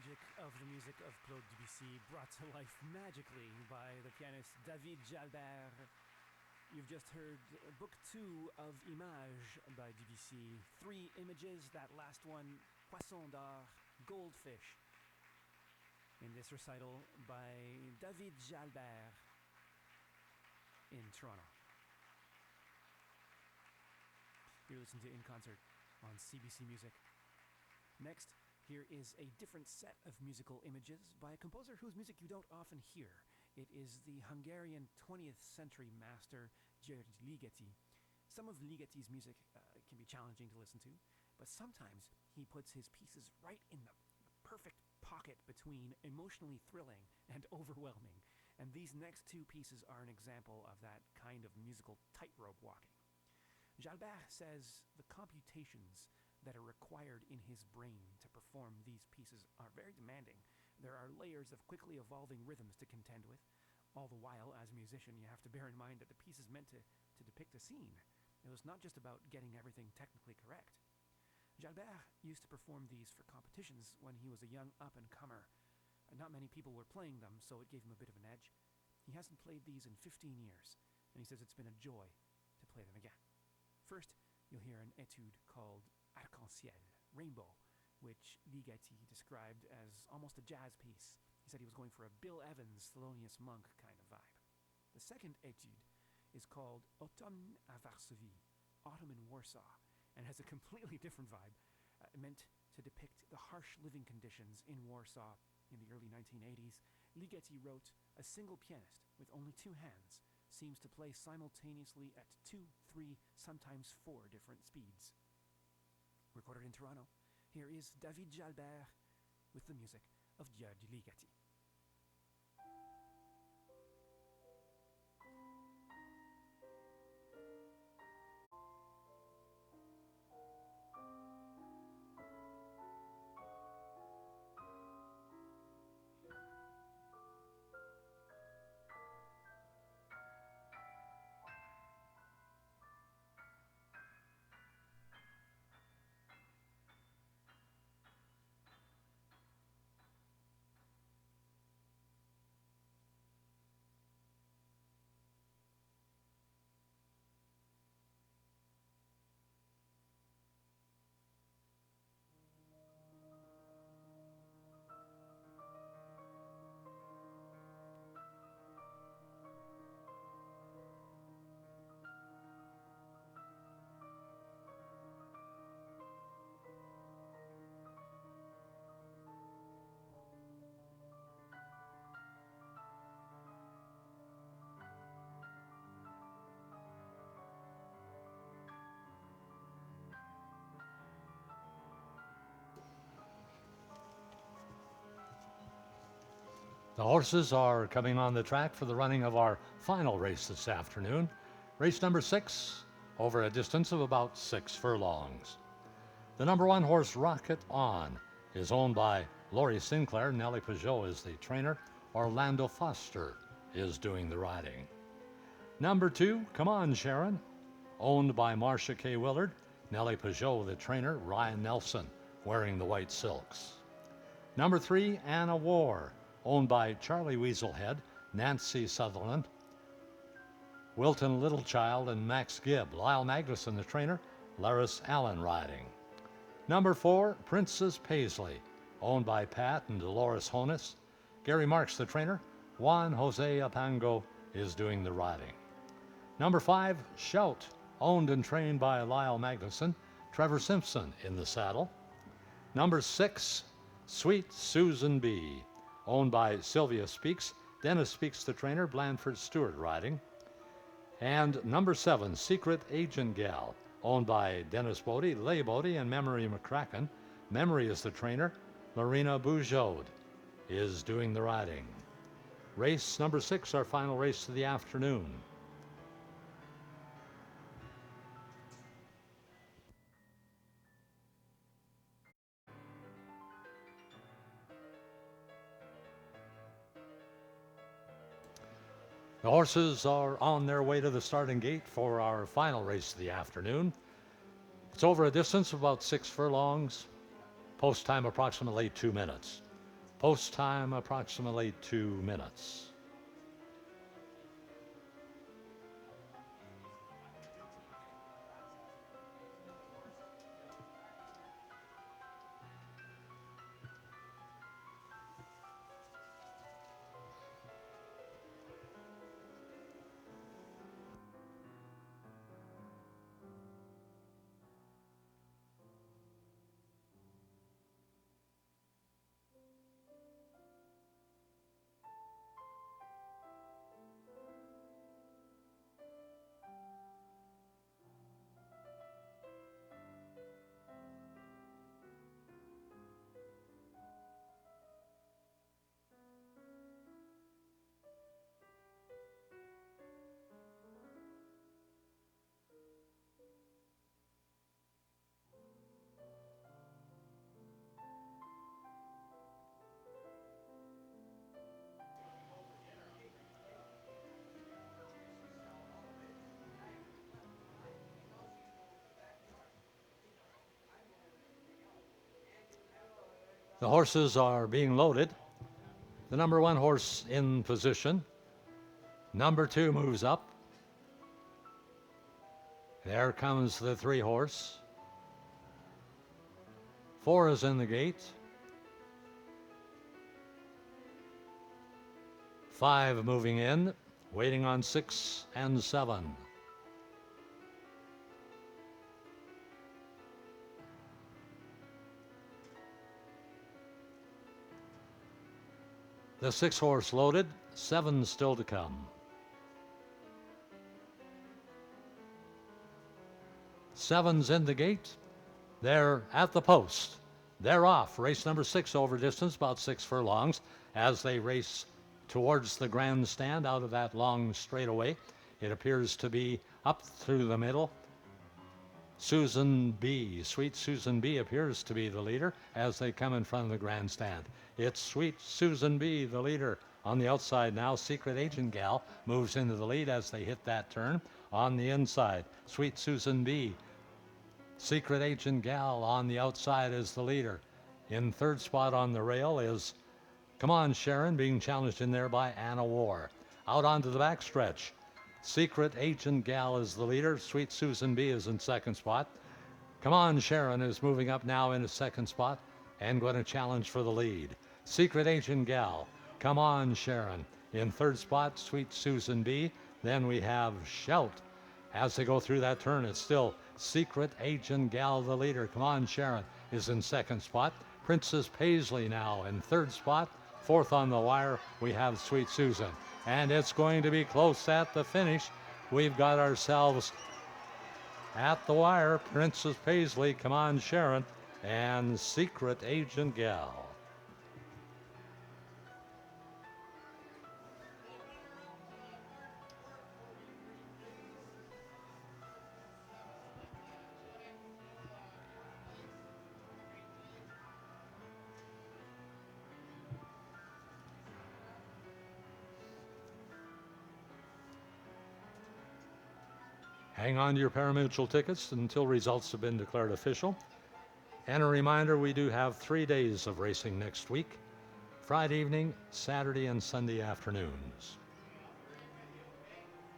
magic of the music of Claude Debussy brought to life magically by the pianist David Jalbert. You've just heard Book 2 of Images by Debussy. 3 images, that last one, Poisson d'Or, Goldfish. In this recital by David Jalbert in Toronto. You're listening to In Concert on CBC Music. Next, here is a different set of musical images by a composer whose music you don't often hear. It is the Hungarian 20th century master György Ligeti. Some of Ligeti's music can be challenging to listen to, but sometimes he puts his pieces right in the perfect pocket between emotionally thrilling and overwhelming. And these next 2 pieces are an example of that kind of musical tightrope walking. Jalbert says the computations that are required in his brain to perform these pieces are very demanding. There are layers of quickly evolving rhythms to contend with. All the while, as a musician, you have to bear in mind that the piece is meant to depict a scene. It was not just about getting everything technically correct. Jalbert used to perform these for competitions when he was a young up-and-comer. Not many people were playing them, so it gave him a bit of an edge. He hasn't played these in 15 years, and he says it's been a joy to play them again. First, you'll hear an etude called Arc-en-Ciel, Rainbow, which Ligeti described as almost a jazz piece. He said he was going for a Bill Evans, Thelonious Monk kind of vibe. The second etude is called Automne à Varsovie, Autumn in Warsaw, and has a completely different vibe, meant to depict the harsh living conditions in Warsaw in the early 1980s. Ligeti wrote, "A single pianist with only 2 hands seems to play simultaneously at 2, 3, sometimes 4 different speeds." Recorded in Toronto, here is David Jalbert with the music of György Ligeti. The horses are coming on the track for the running of our final race this afternoon. Race number 6, over a distance of about 6 furlongs. The number 1 horse, Rocket On, is owned by Laurie Sinclair. Nellie Peugeot is the trainer. Orlando Foster is doing the riding. Number 2, Come On Sharon, owned by Marcia K. Willard. Nellie Peugeot, the trainer. Ryan Nelson, wearing the white silks. Number 3, Anna War, owned by Charlie Weaselhead, Nancy Sutherland, Wilton Littlechild, and Max Gibb. Lyle Magnuson, the trainer. Laris Allen riding. Number 4, Princess Paisley, owned by Pat and Dolores Honus. Gary Marks, the trainer. Juan Jose Apango is doing the riding. Number 5, Shout, owned and trained by Lyle Magnuson. Trevor Simpson in the saddle. Number 6, Sweet Susan B., owned by Sylvia Speaks. Dennis Speaks, the trainer. Blandford Stewart riding. And number 7, Secret Agent Gal, owned by Dennis Bodie, Leigh Bodie, and Memory McCracken. Memory is the trainer. Marina Boujode is doing the riding. Race number 6, our final race of the afternoon. The horses are on their way to the starting gate for our final race of the afternoon. It's over a distance of about 6 furlongs, post time approximately 2 minutes. Post time approximately 2 minutes. The horses are being loaded. The number 1 horse in position. Number 2 moves up. There comes the 3 horse. 4 is in the gate. 5 moving in, waiting on 6 and 7. The 6 horse loaded, 7 still to come. 7's in the gate. They're at the post. They're off. Race number 6 over distance, about 6 furlongs, as they race towards the grandstand out of that long straightaway. It appears to be up through the middle. Susan B, Sweet Susan B, appears to be the leader as they come in front of the grandstand. It's Sweet Susan B, the leader. On the outside now, Secret Agent Gal moves into the lead as they hit that turn. On the inside, Sweet Susan B. Secret Agent Gal on the outside is the leader. In third spot on the rail is Come On Sharon, being challenged in there by Anna War. Out onto the backstretch, Secret Agent Gal is the leader. Sweet Susan B is in second spot. Come On Sharon is moving up now into second spot and going to challenge for the lead. Secret Agent Gal, Come On Sharon in third spot, Sweet Susan B. Then we have Shout. As they go through that turn, it's still Secret Agent Gal, the leader. Come On Sharon is in second spot. Princess Paisley now in third spot. Fourth on the wire, we have Sweet Susan. And it's going to be close at the finish. We've got ourselves at the wire, Princess Paisley, Come On Sharon, and Secret Agent Gal. Hang on to your pari-mutuel tickets until results have been declared official. And a reminder, we do have 3 days of racing next week, Friday evening, Saturday, and Sunday afternoons.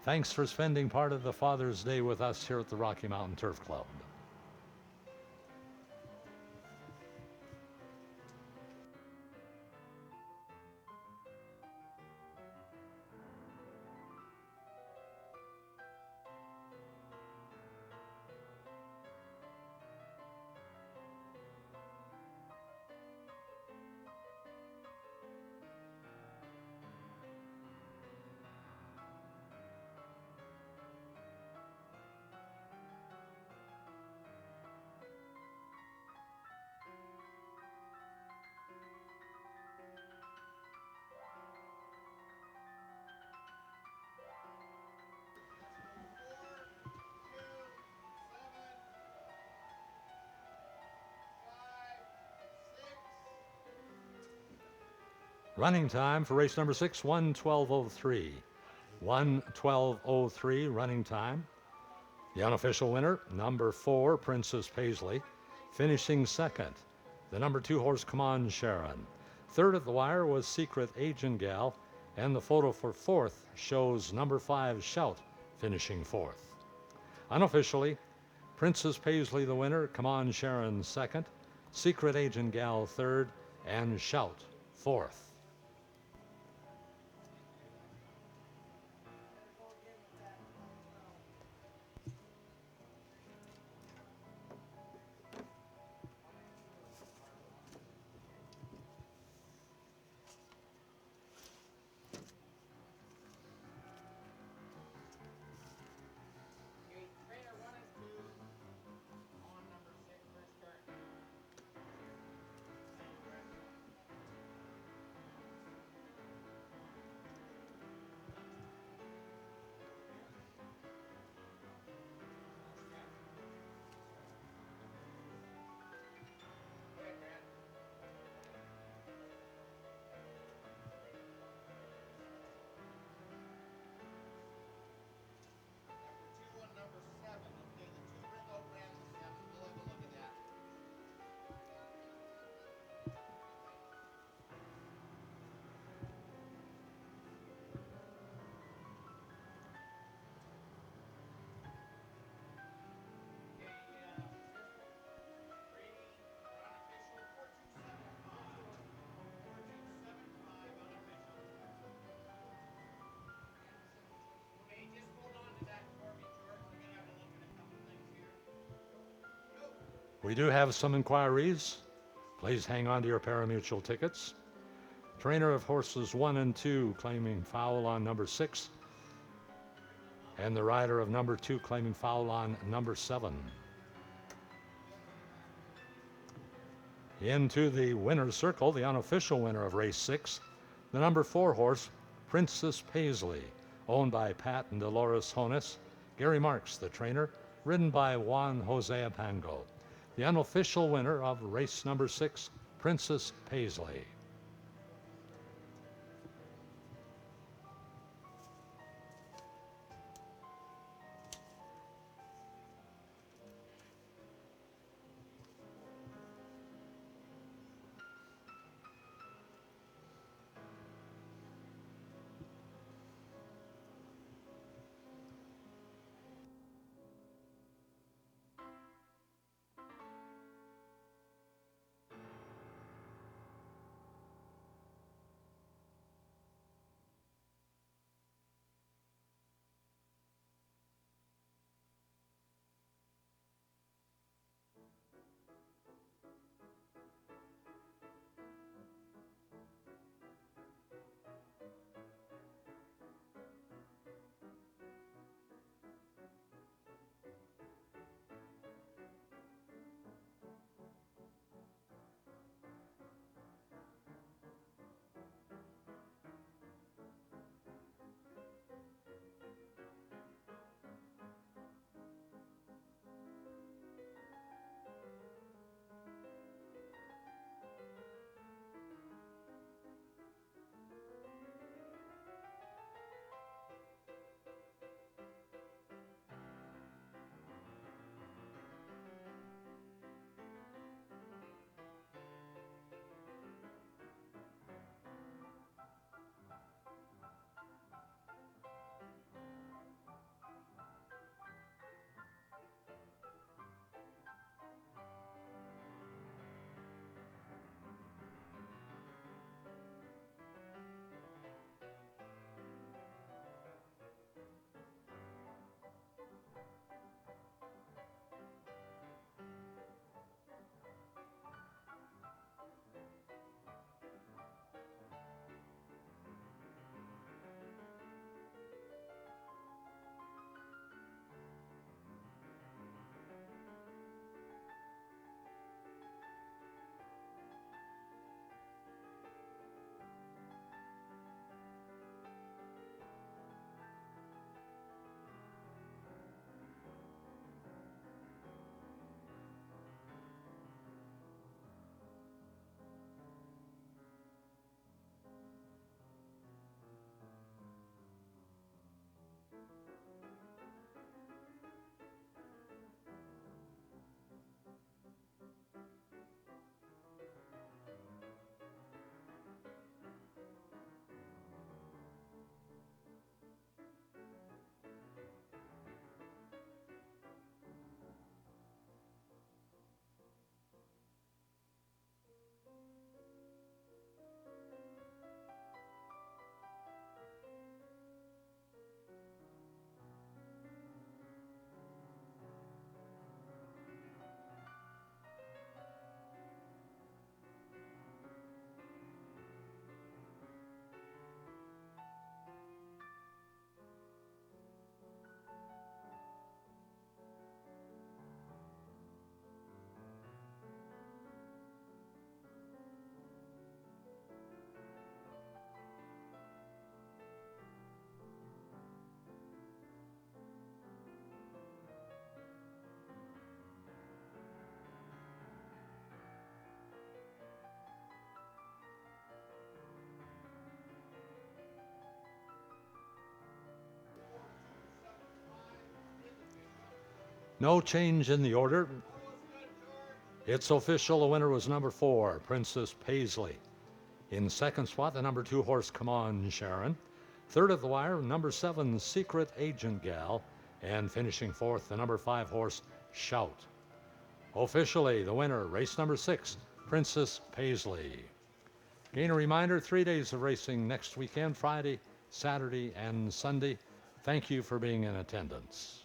Thanks for spending part of the Father's Day with us here at the Rocky Mountain Turf Club. Running time for race number 6, 1:12:03. 1:12:03 running time. The unofficial winner, number 4, Princess Paisley. Finishing second, the number 2 horse, Come On Sharon. Third at the wire was Secret Agent Gal, and the photo for fourth shows number 5 Shout finishing fourth. Unofficially, Princess Paisley the winner, Come On Sharon second, Secret Agent Gal third, and Shout fourth. Okay, trainer 1 and 2 on number 6 first turn. Go ahead, Brad. Number 2 and number 7. Okay, the 2 ring outran the 7. We'll have a look at that. Okay, Brady, unofficial 4275. 4275 unofficial. Okay, just hold on to that for me, George. We're gonna have a look at a couple things here. Go. We do have some inquiries. Please hang on to your parimutuel tickets. Trainer of horses 1 and 2 claiming foul on number 6, and the rider of number 2 claiming foul on number 7. Into the winner's circle, the unofficial winner of race 6, the number 4 horse, Princess Paisley, owned by Pat and Dolores Jonas. Gary Marks, the trainer, ridden by Juan Jose Apango. The unofficial winner of race number 6, Princess Paisley. No change in the order. It's official. The winner was number 4, Princess Paisley. In second spot, the number 2 horse, Come On Sharon. Third at the wire, number 7, Secret Agent Gal. And finishing fourth, the number 5 horse, Shout. Officially, the winner, race number 6, Princess Paisley. Again, a reminder, 3 days of racing next weekend, Friday, Saturday, and Sunday. Thank you for being in attendance.